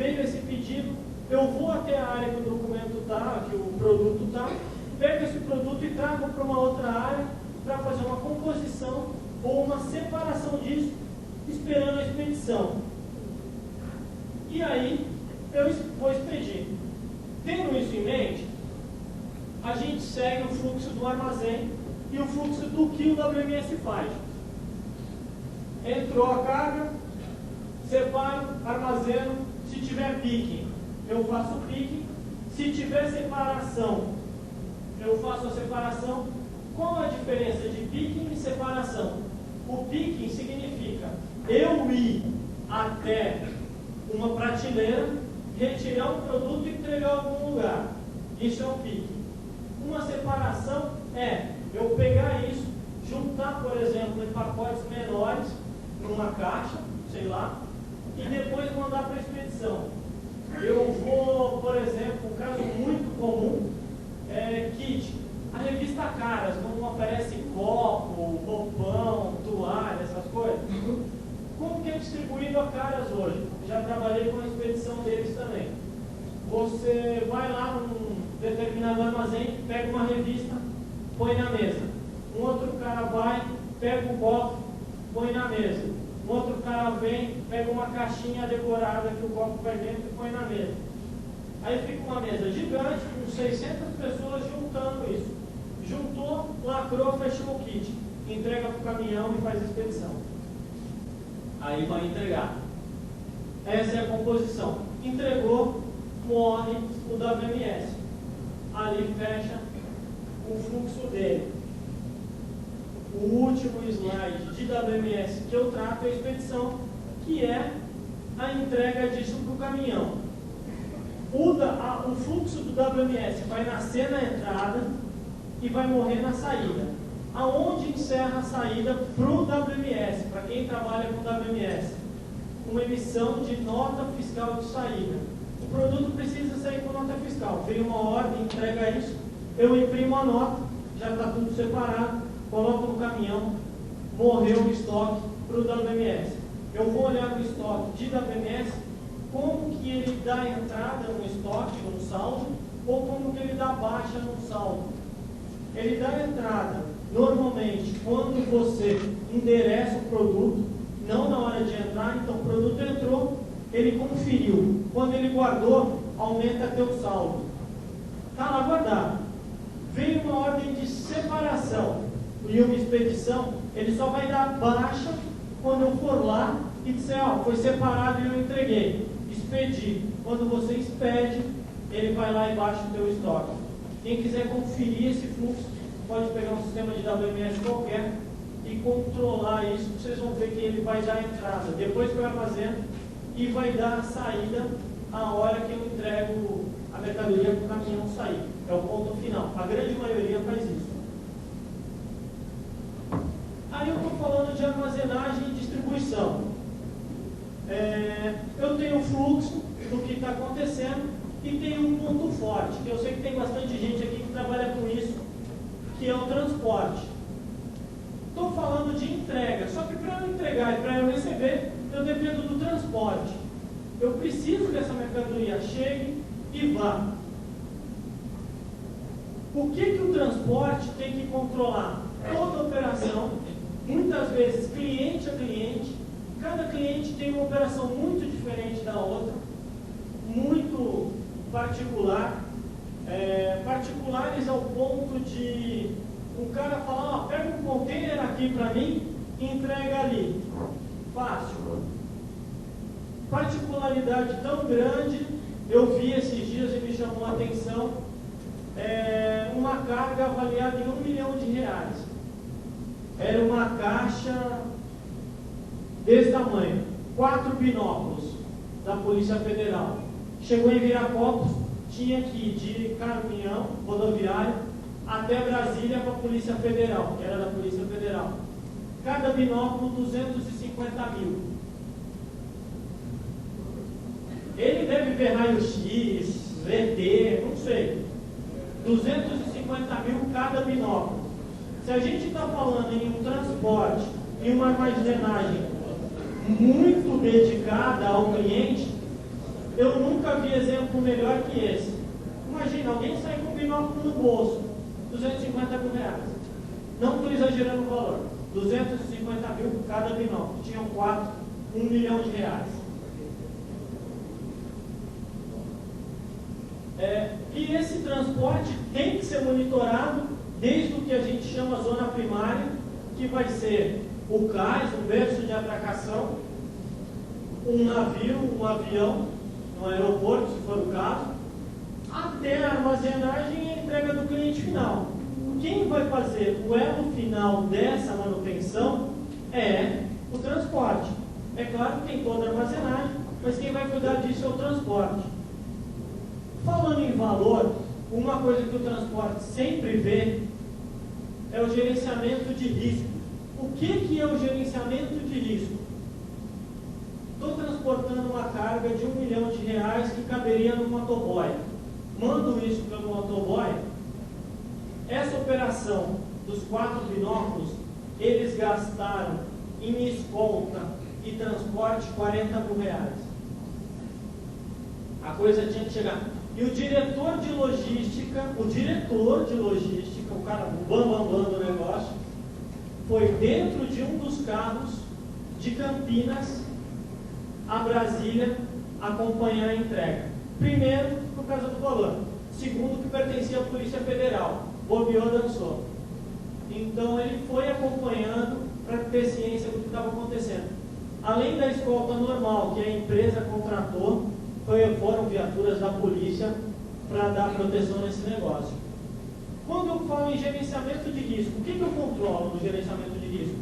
veio esse pedido, eu vou até a área que o documento está, que o produto está, pego esse produto e trago para uma outra área para fazer uma composição ou uma separação disso, esperando a expedição. E aí, eu vou expedir. Tendo isso em mente, a gente segue o fluxo do armazém e o fluxo do que o WMS faz. Entrou a carga, separo, armazeno. Se tiver picking, eu faço picking. Se tiver separação, eu faço a separação. Qual a diferença de picking e separação? O picking significa eu ir até uma prateleira, retirar um produto e entregar em algum lugar. Isso é um picking. Uma separação é eu pegar isso, juntar, por exemplo, em pacotes menores, numa caixa, sei lá, e depois mandar para a expedição. Eu vou, por exemplo, um caso muito comum é kit. A revista Caras, não aparece copo, roupão, toalha, essas coisas. Como que é distribuído a Caras hoje? Já trabalhei com a expedição deles também. Você vai lá num determinado armazém, pega uma revista, põe na mesa. Um outro cara vai, pega o copo, põe na mesa. Um outro cara vem, pega uma caixinha decorada que o copo vai dentro e põe na mesa. Aí fica uma mesa gigante, com 600 pessoas juntando isso. Juntou, lacrou, fechou o kit. Entrega para o caminhão e faz a expedição. Aí vai entregar. Essa é a composição. Entregou, morre o WMS. Ali fecha o fluxo dele. O último slide de WMS que eu trato é a expedição, que é a entrega disso para o caminhão. O fluxo do WMS vai nascer na entrada e vai morrer na saída. Aonde encerra a saída para o WMS, para quem trabalha com WMS? Uma emissão de nota fiscal de saída. O produto precisa sair com nota fiscal. Vem uma ordem, entrega isso, eu imprimo a nota, já está tudo separado, coloco no caminhão, morreu o estoque para o WMS. Eu vou olhar no estoque de WMS, como que ele dá entrada no estoque, no saldo, ou como que ele dá baixa no saldo. Ele dá entrada, normalmente, quando você endereça o produto, não na hora de entrar, então o produto entrou, ele conferiu. Quando ele guardou, aumenta teu saldo. Está lá guardado. Veio uma ordem de separação e uma expedição, ele só vai dar baixa quando eu for lá e disser, ó, foi separado e eu entreguei. Expedir. Quando você expede, ele vai lá e baixa o teu estoque. Quem quiser conferir esse fluxo, pode pegar um sistema de WMS qualquer e controlar isso. Vocês vão ver que ele vai dar entrada depois que eu armazeno e vai dar a saída a hora que eu entrego a mercadoria para o caminhão sair. É o ponto final. A grande maioria faz isso. Aí eu estou falando de armazenagem e distribuição. Eu tenho o fluxo do que está acontecendo e tenho um ponto forte, que eu sei que tem bastante gente aqui que trabalha com isso, que é o transporte. Estou falando de entrega, só que para eu entregar e para eu receber, eu dependo do transporte. Eu preciso que essa mercadoria chegue e vá. O que o transporte tem que controlar? Toda operação, muitas vezes cliente a cliente, cada cliente tem uma operação muito diferente da outra, muito particular, particulares ao ponto de o cara falar, pega um container aqui para mim e entrega ali. Fácil. Particularidade tão grande, eu vi esses dias e me chamou a atenção, uma carga avaliada em R$1 milhão. Era uma caixa desse tamanho, 4 binóculos da Polícia Federal. Chegou em Viracopos, tinha que ir de caminhão rodoviário até Brasília para a Polícia Federal, que era da Polícia Federal. Cada binóculo 250 mil. Ele deve ver raio-x, VT, não sei. 250 mil cada binóculo. Se a gente está falando em um transporte e uma armazenagem muito dedicada ao cliente, Eu nunca vi exemplo melhor que esse. Imagina, alguém sai com um binóculo no bolso, 250 mil reais. Não estou exagerando o valor. 250 mil por cada binóculo. Tinham 4, 1 milhão de reais. E esse transporte tem que ser monitorado desde o que a gente chama zona primária, que vai ser o cais, um berço de atracação, um navio, um avião, no aeroporto, se for o caso, até a armazenagem e a entrega do cliente final. Quem vai fazer o elo final dessa manutenção é o transporte. É claro que tem toda a armazenagem, mas quem vai cuidar disso é o transporte. Falando em valor, uma coisa que o transporte sempre vê é o gerenciamento de risco. O que é o gerenciamento de risco? Estou transportando uma carga de 1 milhão de reais que caberia no motoboy. Mando isso pelo motoboy. Essa operação dos 4 binóculos, eles gastaram em escolta e transporte 40 mil reais. A coisa tinha que chegar. E o diretor de logística, o cara, o bambambam do negócio, foi dentro de um dos carros de Campinas a Brasília acompanhar a entrega. Primeiro, por causa do valor. Segundo, que pertencia à Polícia Federal. Bobeou, dançou. Então ele foi acompanhando para ter ciência do que estava acontecendo. Além da escolta normal que a empresa contratou, foram viaturas da polícia para dar proteção nesse negócio. Quando eu falo em gerenciamento de risco, o que eu controlo no gerenciamento de risco?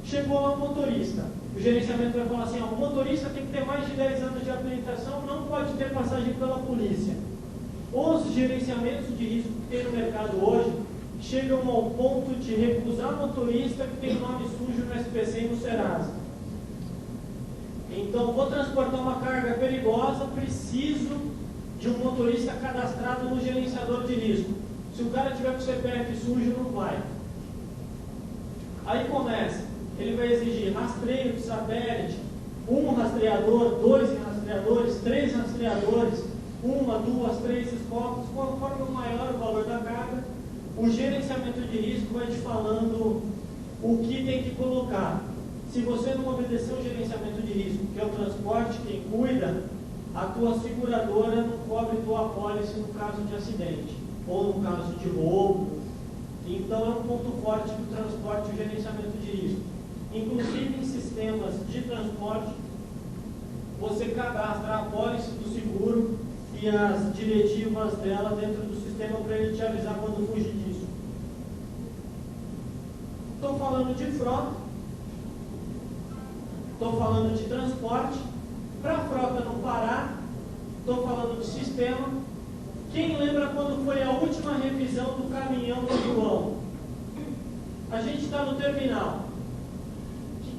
Chegou lá um motorista. O gerenciamento vai falar assim, o motorista tem que ter mais de 10 anos de habilitação, não pode ter passagem pela polícia. Os gerenciamentos de risco que tem no mercado hoje chegam ao ponto de recusar motorista que tem nome sujo no SPC e no Serasa. Então, vou transportar uma carga perigosa, preciso de um motorista cadastrado no gerenciador de risco. Se o cara tiver com o CPF sujo, não vai. Aí começa, ele vai exigir rastreio de satélite, 1 rastreador, 2 rastreadores, 3 rastreadores, 1, 2, 3 escopas. Conforme o maior o valor da carga, o gerenciamento de risco vai te falando o que tem que colocar. Se você não obedecer o gerenciamento de risco, que é o transporte quem cuida, a tua seguradora não cobre tua apólice no caso de acidente, ou no caso de roubo. Então é um ponto forte do transporte e o gerenciamento de risco. Inclusive em sistemas de transporte, você cadastra a apólice do seguro e as diretivas dela dentro do sistema para ele te avisar quando fugir disso. Estou falando de frota. Estou falando de transporte. Para a frota não parar, estou falando de sistema. Quem lembra quando foi a última revisão do caminhão do João? A gente está no terminal.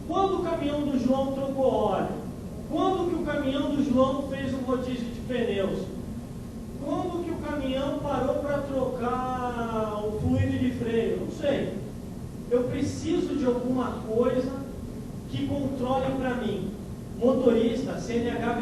Quando o caminhão do João trocou óleo? Quando que o caminhão do João fez um rodízio de pneus? Quando que o caminhão parou para trocar o fluido de freio? Não sei. Eu preciso de alguma coisa que controle para mim. Motorista, CNH